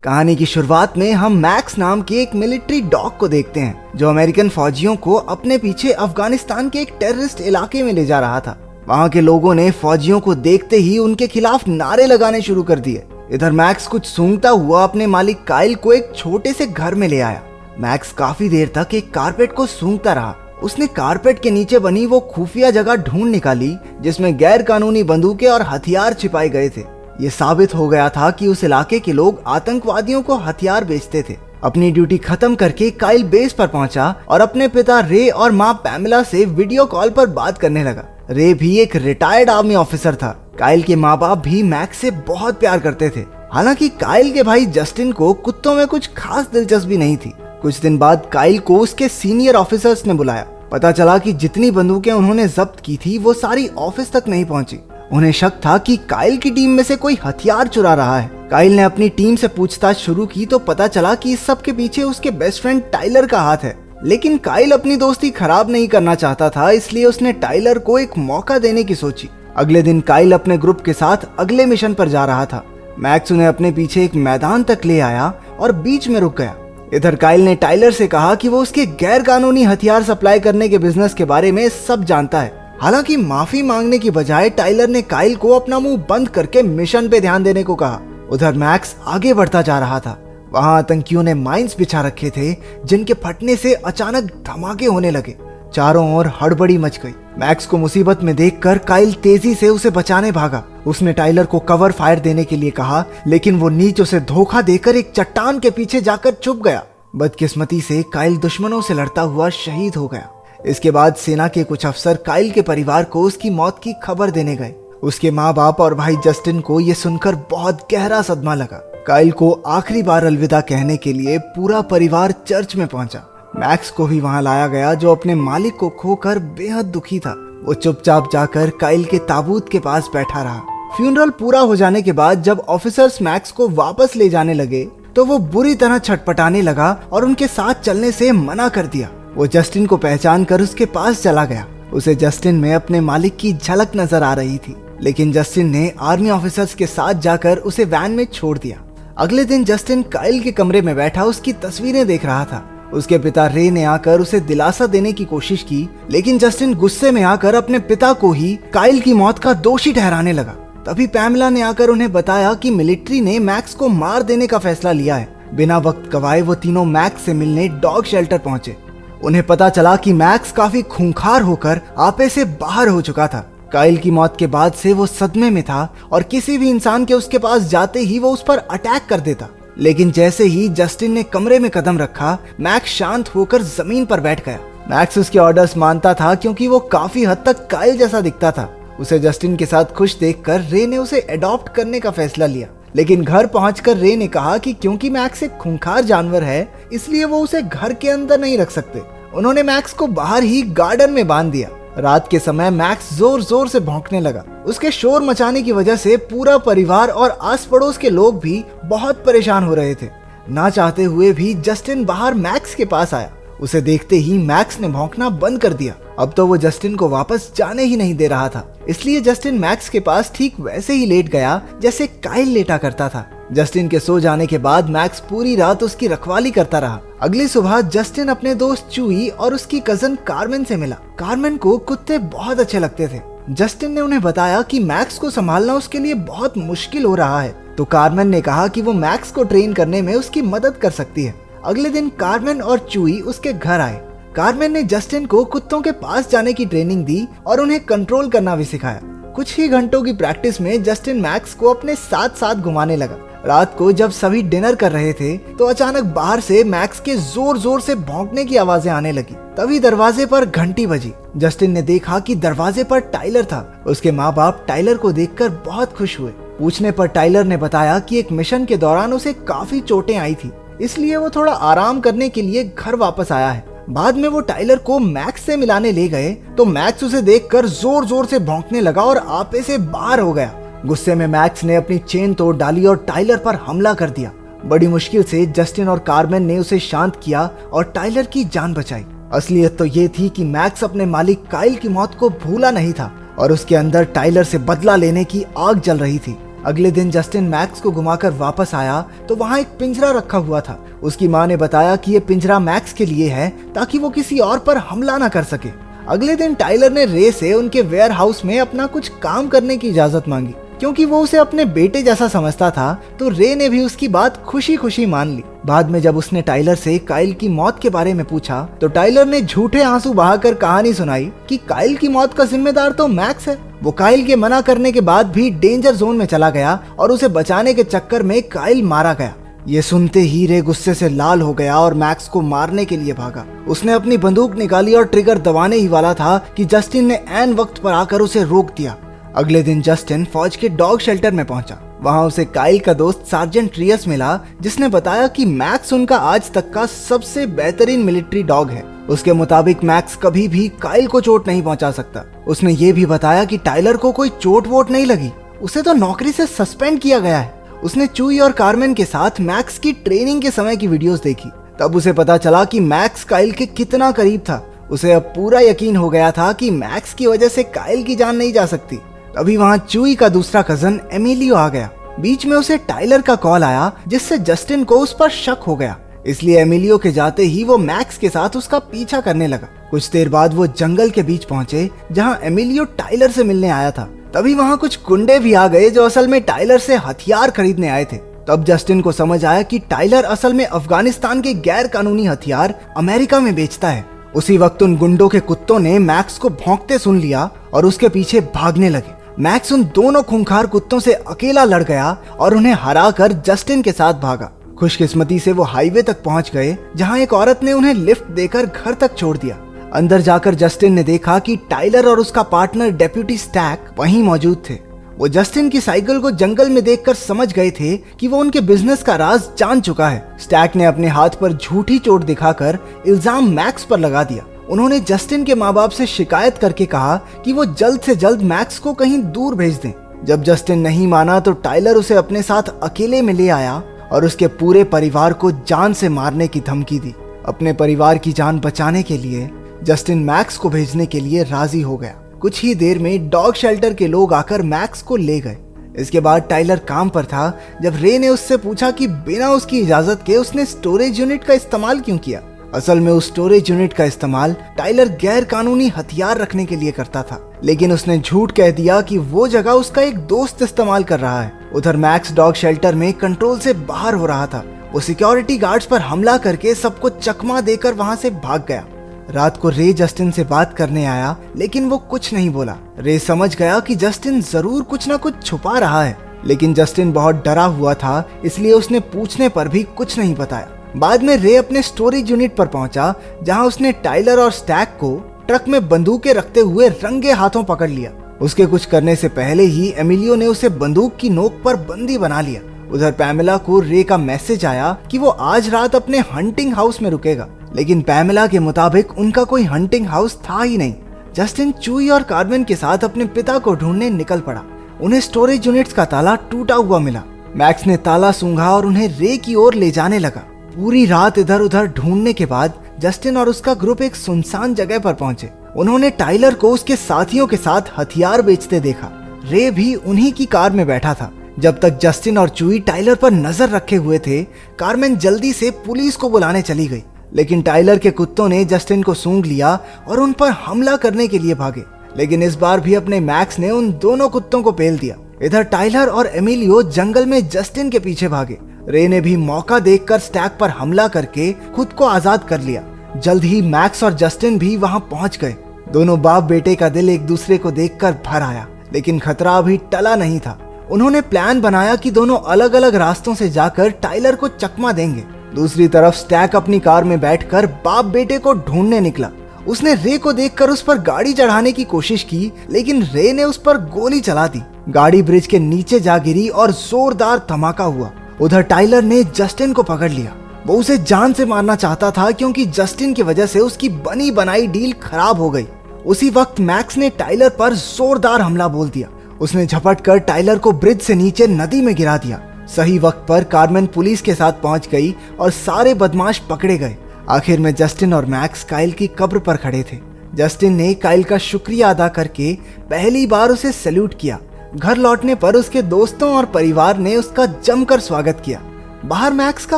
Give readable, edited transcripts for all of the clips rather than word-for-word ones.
कहानी की शुरुआत में हम मैक्स नाम के एक मिलिट्री डॉग को देखते हैं जो अमेरिकन फौजियों को अपने पीछे अफगानिस्तान के एक टेररिस्ट इलाके में ले जा रहा था। वहां के लोगों ने फौजियों को देखते ही उनके खिलाफ नारे लगाने शुरू कर दिए। इधर मैक्स कुछ सूंघता हुआ अपने मालिक काइल को एक छोटे से घर में ले आया। मैक्स काफी देर तक एक कारपेट को सूंघता रहा। उसने कारपेट के नीचे बनी वो खुफिया जगह ढूंढ निकाली जिसमें गैर कानूनी बंदूकें और हथियार छिपाए गए थे। ये साबित हो गया था कि उस इलाके के लोग आतंकवादियों को हथियार बेचते थे। अपनी ड्यूटी खत्म करके काइल बेस पर पहुंचा और अपने पिता रे और माँ पैमेला से वीडियो कॉल पर बात करने लगा। रे भी एक रिटायर्ड आर्मी ऑफिसर था। काइल के माँ बाप भी मैक्स से बहुत प्यार करते थे। हालांकि काइल के भाई जस्टिन को कुत्तों में कुछ खास दिलचस्पी नहीं थी। कुछ दिन बाद काइल को उसके सीनियर ऑफिसर्स ने बुलाया। पता चला कि जितनी बंदूकें उन्होंने जब्त की थी वो सारी ऑफिस तक नहीं पहुंची। उन्हें शक था कि काइल की टीम में से कोई हथियार चुरा रहा है। काइल ने अपनी टीम से पूछताछ शुरू की तो पता चला कि इस सब के पीछे उसके बेस्ट फ्रेंड टाइलर का हाथ है। लेकिन काइल अपनी दोस्ती खराब नहीं करना चाहता था, इसलिए उसने टाइलर को एक मौका देने की सोची। अगले दिन काइल अपने ग्रुप के साथ अगले मिशन पर जा रहा था। मैक्स उन्हें अपने पीछे एक मैदान तक ले आया और बीच में रुक गया। इधर काइल ने टाइलर से कहा कि वो उसके गैर कानूनी हथियार सप्लाई करने के बिजनेस के बारे में सब जानता है। हालांकि माफी मांगने की बजाय टाइलर ने काइल को अपना मुंह बंद करके मिशन पे ध्यान देने को कहा। उधर मैक्स आगे बढ़ता जा रहा था। वहां आतंकियों ने माइंस बिछा रखे थे जिनके फटने से अचानक धमाके होने लगे। चारों ओर हड़बड़ी मच गई। मैक्स को मुसीबत में देखकर काइल तेजी से उसे बचाने भागा। उसने टाइलर को कवर फायर देने के लिए कहा, लेकिन वो नीच उसे धोखा देकर एक चट्टान के पीछे जाकर छुप गया। बदकिस्मती से काइल दुश्मनों से लड़ता हुआ शहीद हो गया। इसके बाद सेना के कुछ अफसर काइल के परिवार को उसकी मौत की खबर देने गए। उसके माँ बाप और भाई जस्टिन को यह सुनकर बहुत गहरा सदमा लगा। काइल को आखिरी बार अलविदा कहने के लिए पूरा परिवार चर्च में पहुंचा। मैक्स को भी वहां लाया गया जो अपने मालिक को खोकर बेहद दुखी था। वो चुपचाप जाकर काइल के ताबूत के पास बैठा रहा। फ्यूनरल पूरा हो जाने के बाद जब ऑफिसर्स मैक्स को वापस ले जाने लगे तो वो बुरी तरह छटपटाने लगा और उनके साथ चलने से मना कर दिया। वो जस्टिन को पहचान कर उसके पास चला गया। उसे जस्टिन में अपने मालिक की झलक नजर आ रही थी, लेकिन जस्टिन ने आर्मी ऑफिसर्स के साथ जाकर उसे वैन में छोड़ दिया। अगले दिन जस्टिन काइल के कमरे में बैठा उसकी तस्वीरें देख रहा था। उसके पिता रे ने आकर उसे दिलासा देने की कोशिश की, लेकिन जस्टिन गुस्से में आकर अपने पिता को ही काइल की मौत का दोषी ठहराने लगा। तभी पैमेला ने आकर उन्हें बताया कि मिलिट्री ने मैक्स को मार देने का फैसला लिया है। बिना वक्त गवाए वो तीनों मैक्स से मिलने डॉग शेल्टर पहुंचे। उन्हें पता चला कि मैक्स काफी खूंखार होकर आपे से बाहर हो चुका था। काइल की मौत के बाद से वो सदमे में था और किसी भी इंसान के उसके पास जाते ही वो उस पर अटैक कर देता। लेकिन जैसे ही जस्टिन ने कमरे में कदम रखा, मैक्स शांत होकर जमीन पर बैठ गया। मैक्स उसके ऑर्डर्स मानता था क्योंकि वो काफी हद तक काइल जैसा दिखता था। उसे जस्टिन के साथ खुश देखकर रे ने उसे अडॉप्ट करने का फैसला लिया। लेकिन घर पहुंचकर रे ने कहा कि क्योंकि मैक्स एक खूंखार जानवर है, इसलिए वो उसे घर के अंदर नहीं रख सकते। उन्होंने मैक्स को बाहर ही गार्डन में बांध दिया। रात के समय मैक्स जोर जोर से भौंकने लगा। उसके शोर मचाने की वजह से पूरा परिवार और आस पड़ोस के लोग भी बहुत परेशान हो रहे थे। ना चाहते हुए भी जस्टिन बाहर मैक्स के पास आया। उसे देखते ही मैक्स ने भौंकना बंद कर दिया। अब तो वो जस्टिन को वापस जाने ही नहीं दे रहा था, इसलिए जस्टिन मैक्स के पास ठीक वैसे ही लेट गया जैसे काइल लेटा करता था। जस्टिन के सो जाने के बाद मैक्स पूरी रात उसकी रखवाली करता रहा। अगली सुबह जस्टिन अपने दोस्त चूई और उसकी कजन कार्मेन से मिला। कार्मेन को कुत्ते बहुत अच्छे लगते थे। जस्टिन ने उन्हें बताया कि मैक्स को संभालना उसके लिए बहुत मुश्किल हो रहा है, तो कार्मेन ने कहा कि वो मैक्स को ट्रेन करने में उसकी मदद कर सकती है। अगले दिन कार्मेन और चूई उसके घर आए। कार्मेन ने जस्टिन को कुत्तों के पास जाने की ट्रेनिंग दी और उन्हें कंट्रोल करना भी सिखाया। कुछ ही घंटों की प्रैक्टिस में जस्टिन मैक्स को अपने साथ साथ घुमाने लगा। रात को जब सभी डिनर कर रहे थे तो अचानक बाहर से मैक्स के जोर जोर से भौंकने की आवाजें आने लगी। तभी दरवाजे पर घंटी बजी। जस्टिन ने देखा कि दरवाजे पर टाइलर था। उसके माँ बाप टाइलर को देखकर बहुत खुश हुए। पूछने पर टाइलर ने बताया कि एक मिशन के दौरान उसे काफी चोटें आई थी, इसलिए वो थोड़ा आराम करने के लिए घर वापस आया है। बाद में वो टाइलर को मैक्स से मिलाने ले गए तो मैक्स उसे देखकर जोर जोर से भौंकने लगा और आपे से बाहर हो गया। गुस्से में मैक्स ने अपनी चेन तोड़ डाली और टाइलर पर हमला कर दिया। बड़ी मुश्किल से जस्टिन और कार्मेन ने उसे शांत किया और टाइलर की जान बचाई। असलियत तो ये थी कि मैक्स अपने मालिक काइल की मौत को भूला नहीं था और उसके अंदर टाइलर से बदला लेने की आग जल रही थी। अगले दिन जस्टिन मैक्स को घुमाकर वापस आया तो वहाँ एक पिंजरा रखा हुआ था। उसकी माँ ने बताया कि ये पिंजरा मैक्स के लिए है ताकि वो किसी और पर हमला ना कर सके। अगले दिन टाइलर ने रे से उनके वेयर हाउस में अपना कुछ काम करने की इजाजत मांगी। क्योंकि वो उसे अपने बेटे जैसा समझता था तो रे ने भी उसकी बात खुशी खुशी मान ली। बाद में जब उसने टाइलर से काइल की मौत के बारे में पूछा तो टाइलर ने झूठे आंसू बहाकर कहानी सुनाई कि काइल की मौत का जिम्मेदार तो मैक्स है। वो काइल के मना करने के बाद भी डेंजर जोन में चला गया और उसे बचाने के चक्कर में काइल मारा गया। ये सुनते ही रे गुस्से से लाल हो गया और मैक्स को मारने के लिए भागा। उसने अपनी बंदूक निकाली और ट्रिगर दबाने ही वाला था कि जस्टिन ने ऐन वक्त पर आकर उसे रोक दिया। अगले दिन जस्टिन फौज के डॉग शेल्टर में पहुंचा। वहां उसे काइल का दोस्त सार्जेंट रियस मिला, जिसने बताया कि मैक्स उनका आज तक का सबसे बेहतरीन मिलिट्री डॉग है। उसके मुताबिक मैक्स कभी भी काइल को चोट नहीं पहुंचा सकता। उसने ये भी बताया कि टाइलर को कोई चोट वोट नहीं लगी, उसे तो नौकरी से सस्पेंड किया गया है। उसने चूई और कार्मेन के साथ मैक्स की ट्रेनिंग के समय की वीडियोस देखी। तब उसे पता चला कि मैक्स काइल के कितना करीब था। उसे अब पूरा यकीन हो गया था कि मैक्स की वजह से काइल की जान नहीं जा सकती। तभी वहां चूई का दूसरा कजन एमिलियो आ गया। बीच में उसे टाइलर का कॉल आया जिससे जस्टिन को उस पर शक हो गया। इसलिए एमिलियो के जाते ही वो मैक्स के साथ उसका पीछा करने लगा। कुछ देर बाद वो जंगल के बीच पहुंचे जहां एमिलियो टाइलर से मिलने आया था। तभी वहां कुछ गुंडे भी आ गए जो असल में टाइलर से हथियार खरीदने आए थे। तब जस्टिन को समझ आया कि टाइलर असल में अफगानिस्तान के गैर कानूनी हथियार अमेरिका में बेचता है। उसी वक्त उन गुंडों के कुत्तों ने मैक्स को भौंकते सुन लिया और उसके पीछे भागने लगे। मैक्स उन दोनों खूंखार कुत्तों से अकेला लड़ गया और उन्हें हराकर जस्टिन के साथ भागा। खुशकिस्मती से वो हाईवे तक पहुंच गए जहां एक औरत ने उन्हें लिफ्ट देकर घर तक छोड़ दिया। अंदर जाकर जस्टिन ने देखा कि टाइलर और उसका पार्टनर डेप्यूटी स्टैक वहीं मौजूद थे। वो जस्टिन की साइकिल को जंगल में देखकर समझ गए थे कि वो उनके बिजनेस का राज जान चुका है। स्टैक ने अपने हाथ पर झूठी चोट दिखाकर इल्जाम मैक्स पर लगा दिया। उन्होंने जस्टिन के माँ बाप से शिकायत करके कहा कि वो जल्द से जल्द मैक्स को कहीं दूर भेज दें। जब जस्टिन नहीं माना तो टाइलर उसे अपने साथ अकेले में ले आया और उसके पूरे परिवार को जान से मारने की धमकी दी। अपने परिवार की जान बचाने के लिए जस्टिन मैक्स को भेजने के लिए राजी हो गया। कुछ ही देर में डॉग शेल्टर के लोग आकर मैक्स को ले गए। इसके बाद टाइलर काम पर था जब रे ने उससे पूछा कि बिना उसकी इजाजत के उसने स्टोरेज यूनिट का इस्तेमाल क्यों किया। असल में उस स्टोरेज यूनिट का इस्तेमाल टाइलर गैर कानूनी हथियार रखने के लिए करता था, लेकिन उसने झूठ कह दिया कि वो जगह उसका एक दोस्त इस्तेमाल कर रहा है। उधर मैक्स डॉग शेल्टर में कंट्रोल से बाहर हो रहा था। वो सिक्योरिटी गार्ड्स पर हमला करके सबको चकमा देकर वहां से भाग गया। रात को रे जस्टिन से बात करने आया, लेकिन वो कुछ नहीं बोला। रे समझ गया कि जस्टिन जरूर कुछ ना कुछ छुपा रहा है, लेकिन जस्टिन बहुत डरा हुआ था, इसलिए उसने पूछने पर भी कुछ नहीं बताया। बाद में रे अपने स्टोरेज यूनिट पर पहुंचा जहां उसने टाइलर और स्टैक को ट्रक में बंदूकें रखते हुए रंगे हाथों पकड़ लिया। उसके कुछ करने से पहले ही एमिलियो ने उसे बंदूक की नोक पर बंदी बना लिया। उधर पैमेला को रे का मैसेज आया कि वो आज रात अपने हंटिंग हाउस में रुकेगा, लेकिन पैमेला के मुताबिक उनका कोई हंटिंग हाउस था ही नहीं। जस्टिन चूई और कार्मेन के साथ अपने पिता को ढूंढने निकल पड़ा। उन्हें स्टोरेज यूनिट्स का ताला टूटा हुआ मिला। मैक्स ने ताला सूंघा और उन्हें रे की ओर ले जाने लगा। पूरी रात इधर उधर ढूंढने के बाद जस्टिन और उसका ग्रुप एक सुनसान जगह पर पहुंचे। उन्होंने टाइलर को उसके साथियों के साथ हथियार बेचते देखा। रे भी उन्हीं की कार में बैठा था। जब तक जस्टिन और चूई टाइलर पर नजर रखे हुए थे, कार्मेन जल्दी से पुलिस को बुलाने चली गई, लेकिन टाइलर के कुत्तों ने जस्टिन को सूंघ लिया और उन पर हमला करने के लिए भागे। लेकिन इस बार भी अपने मैक्स ने उन दोनों कुत्तों को पेल दिया। इधर टाइलर और एमिलियो जंगल में जस्टिन के पीछे भागे। रे ने भी मौका देखकर स्टैक पर हमला करके खुद को आजाद कर लिया। जल्द ही मैक्स और जस्टिन भी वहां पहुंच गए। दोनों बाप बेटे का दिल एक दूसरे को देखकर भर आया, लेकिन खतरा अभी टला नहीं था। उन्होंने प्लान बनाया कि दोनों अलग अलग रास्तों से जाकर टाइलर को चकमा देंगे। दूसरी तरफ स्टैक अपनी कार में बैठकर बाप बेटे को ढूंढने निकला। उसने रे को देखकर उस पर गाड़ी चढ़ाने की कोशिश की, लेकिन रे ने उस पर गोली चला दी। गाड़ी ब्रिज के नीचे जा गिरी और जोरदार धमाका हुआ। उधर टाइलर ने जस्टिन को पकड़ लिया। वो उसे जान से मारना चाहता था क्योंकि जस्टिन की वजह से उसकी बनी बनाई डील खराब हो गई। उसी वक्त मैक्स ने टाइलर पर जोरदार हमला बोल दिया। उसने झपट कर टाइलर को ब्रिज से नीचे नदी में गिरा दिया। सही वक्त पर कार्मेन पुलिस के साथ पहुंच गई और सारे बदमाश पकड़े गए। आखिर में जस्टिन और मैक्स काइल की कब्र पर खड़े थे। जस्टिन ने काइल का शुक्रिया अदा करके पहली बार उसे सैल्यूट किया। घर लौटने पर उसके दोस्तों और परिवार ने उसका जमकर स्वागत किया। बाहर मैक्स का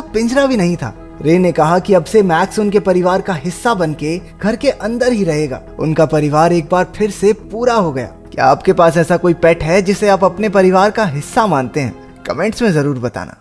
पिंजरा भी नहीं था। रे ने कहा कि अब से मैक्स उनके परिवार का हिस्सा बनके घर के अंदर ही रहेगा। उनका परिवार एक बार फिर से पूरा हो गया। क्या आपके पास ऐसा कोई पेट है जिसे आप अपने परिवार का हिस्सा मानते हैं? कमेंट्स में जरूर बताना।